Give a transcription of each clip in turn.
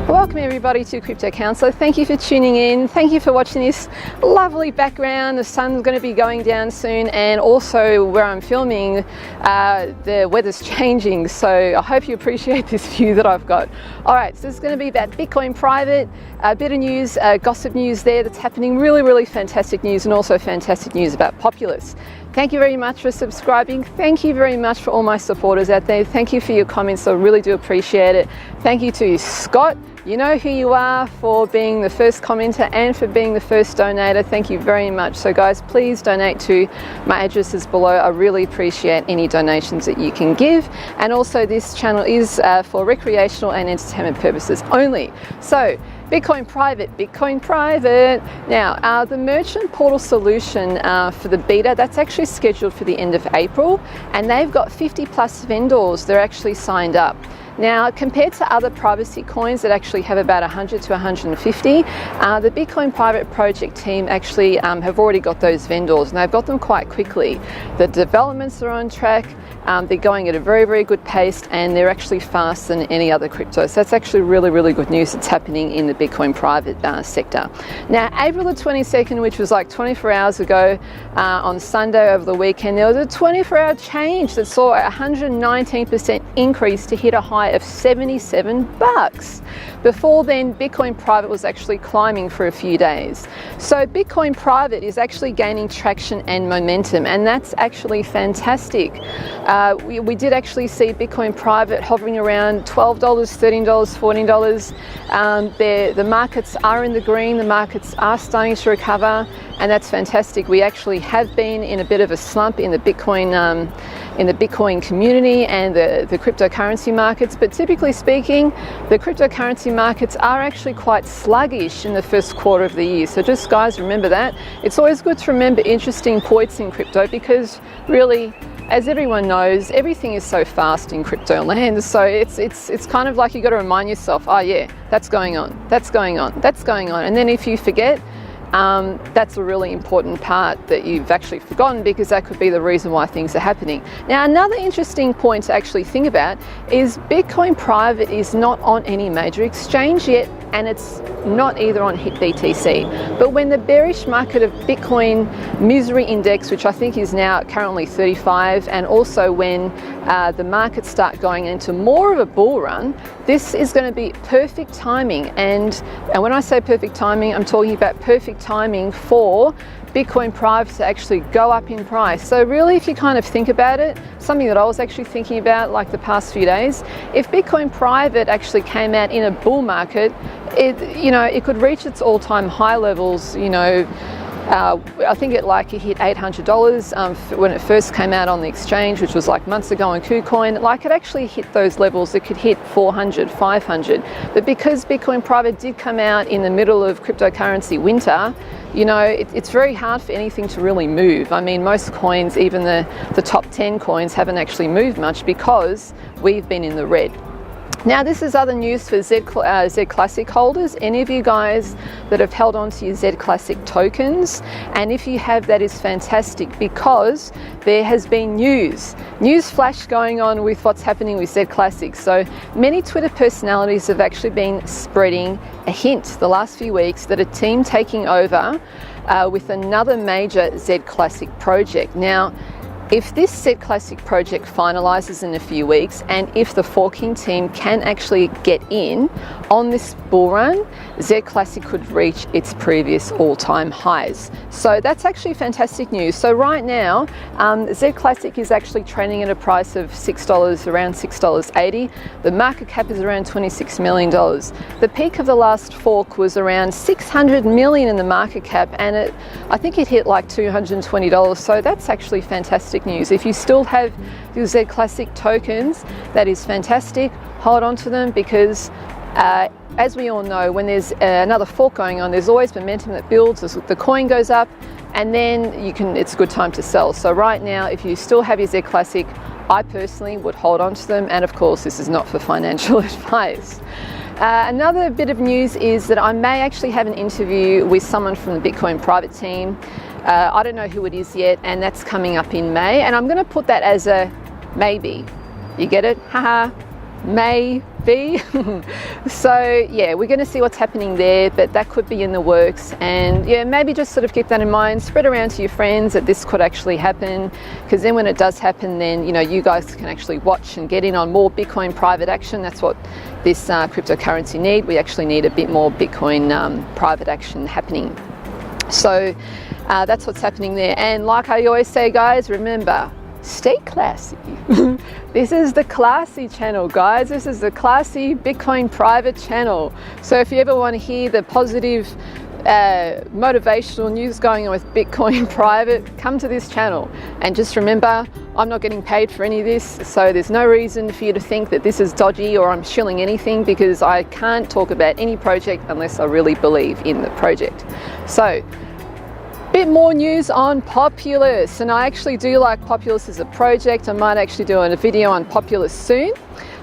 Welcome everybody to Crypto Counselor. Thank you for tuning in. Thank you for watching this lovely background. The sun's going to be going down soon, and also where I'm filming, the weather's changing. So I hope you appreciate this view that I've got. All right, so this is going to be about Bitcoin private, a bit of news, gossip news there that's happening. Really fantastic news, and also fantastic news about Populous. Thank you very much for subscribing. Thank you very much for all my supporters out there. Thank you for your comments. I really do appreciate it. Thank you to Scott. You know who you are, for being the first commenter and for being the first donator. Thank you very much. So guys, please donate to my addresses below. I really appreciate any donations that you can give. And also this channel is for recreational and entertainment purposes only. So Bitcoin private, Bitcoin private. Now, the merchant portal solution for the beta, that's actually scheduled for the end of April, and they've got 50 plus vendors that are actually signed up. Now, compared to other privacy coins that actually have about 100 to 150, the Bitcoin private project team actually have already got those vendors, and they've got them quite quickly. The developments are on track. They're going at a very good pace, and they're actually faster than any other crypto. So that's actually really good news that's happening in the Bitcoin private sector. Now, April the 22nd, which was like 24 hours ago, on Sunday over the weekend, there was a 24-hour change that saw a 119% increase to hit a high of $77. Before then, Bitcoin private was actually climbing for a few days. So Bitcoin private is actually gaining traction and momentum, and that's actually fantastic. We did actually see Bitcoin private hovering around $12, $13, $14. The markets are in the green, the markets are starting to recover, and that's fantastic. We actually have been in a bit of a slump in the Bitcoin community and the cryptocurrency markets, but typically speaking, the cryptocurrency markets are actually quite sluggish in the first quarter of the year. So just guys, remember that. It's always good to remember interesting points in crypto, because really, as everyone knows, everything is so fast in crypto land. So it's kind of like you got to remind yourself, oh yeah, that's going on, that's going on, that's going on. And then if you forget, that's a really important part that you've actually forgotten, because that could be the reason why things are happening. Now, another interesting point to actually think about is Bitcoin private is not on any major exchange yet, and it's not either on BTC. But when the bearish market of Bitcoin misery index, which I think is now currently 35, and also when the markets start going into more of a bull run, this is going to be perfect timing. And when I say perfect timing, I'm talking about perfect timing for Bitcoin private to actually go up in price. So really, if you kind of think about it, something that I was actually thinking about like the past few days, if Bitcoin private actually came out in a bull market, it could reach its all-time high levels. I think it hit $800 when it first came out on the exchange, which was like months ago on KuCoin. Like, it actually hit those levels. It could hit 400, 500. But because Bitcoin private did come out in the middle of cryptocurrency winter, it's very hard for anything to really move. I mean, most coins, even the top 10 coins, haven't actually moved much because we've been in the red. Now, this is other news for Z Classic holders. Any of you guys that have held on to your Z Classic tokens, and if you have, that is fantastic, because there has been news flash going on with what's happening with Z Classic. So many Twitter personalities have actually been spreading a hint the last few weeks that a team taking over with another major Z Classic project. Now, if this Z Classic project finalizes in a few weeks, and if the forking team can actually get in on this bull run, Z Classic could reach its previous all-time highs. So that's actually fantastic news. So right now, Z Classic is actually trading at a price of $6, around $6.80. The market cap is around $26 million. The peak of the last fork was around $600 million in the market cap, and I think it hit like $220. So that's actually fantastic news. If you still have your Z Classic tokens, that is fantastic. Hold on to them, because as we all know, when there's another fork going on, there's always momentum that builds. The coin goes up, and then it's a good time to sell. So right now, if you still have your Z Classic, I personally would hold on to them. And of course, this is not for financial advice. Another bit of news is that I may actually have an interview with someone from the Bitcoin private team. I don't know who it is yet, and that's coming up in May. And I'm going to put that as a maybe. You get it? Haha. May be. So yeah, we're going to see what's happening there, but that could be in the works. And yeah, maybe just sort of keep that in mind, spread around to your friends that this could actually happen, because then when it does happen, then you guys can actually watch and get in on more Bitcoin private action. That's what this cryptocurrency need. We actually need a bit more Bitcoin private action happening. So that's what's happening there. And like I always say, guys, remember, stay classy. This is the classy channel, guys. This is the classy Bitcoin private channel. So if you ever want to hear the positive motivational news going on with Bitcoin private, come to this channel. And just remember, I'm not getting paid for any of this, so there's no reason for you to think that this is dodgy or I'm shilling anything, because I can't talk about any project unless I really believe in the project. So bit more news on Populous, and I actually do like Populous as a project. I might actually do a video on Populous soon.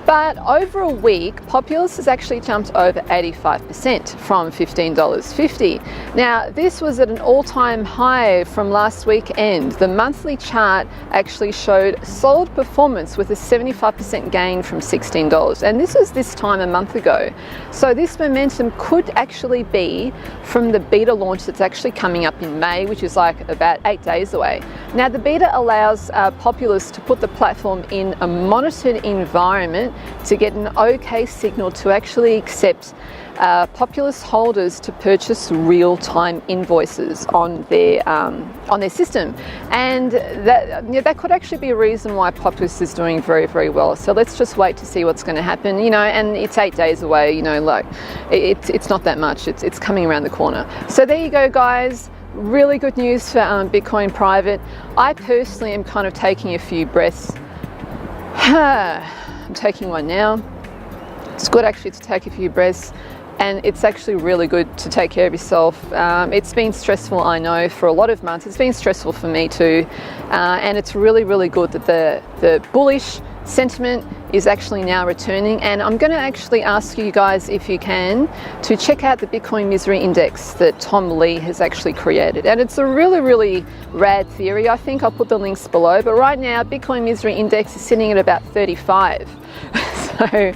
But over a week, Populous has actually jumped over 85% from $15.50. Now, this was at an all-time high from last weekend. The monthly chart actually showed solid performance with a 75% gain from $16. And this was this time a month ago. So this momentum could actually be from the beta launch that's actually coming up in May, which is like about 8 days away. Now, the beta allows Populous to put the platform in a monitored environment to get an okay signal to actually accept Populous holders to purchase real-time invoices on their system, and that could actually be a reason why Populous is doing very, very well. So let's just wait to see what's going to happen, and it's 8 days away, like it's not that much. It's coming around the corner. So there you go, guys. Really good news for Bitcoin private. I personally am kind of taking a few breaths. I'm taking one now. It's good actually to take a few breaths, and it's actually really good to take care of yourself. It's been stressful, I know, for a lot of months. It's been stressful for me too, and it's really, really good that the bullish sentiment is actually now returning. And I'm going to actually ask you guys, if you can, to check out the Bitcoin Misery Index that Tom Lee has actually created. And it's a really, really rad theory. I think I'll put the links below, but right now Bitcoin Misery Index is sitting at about 35. So,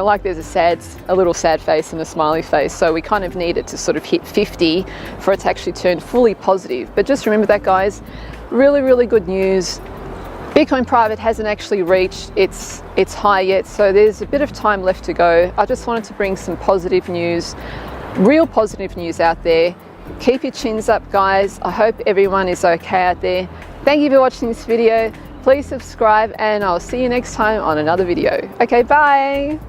like there's a little sad face and a smiley face. So we kind of need it to sort of hit 50 for it to actually turn fully positive. But just remember that, guys. Really, really good news. Bitcoin private hasn't actually reached its high yet, so there's a bit of time left to go. I just wanted to bring some positive news, real positive news out there. Keep your chins up, guys. I hope everyone is okay out there. Thank you for watching this video. Please subscribe, and I'll see you next time on another video. Okay, bye.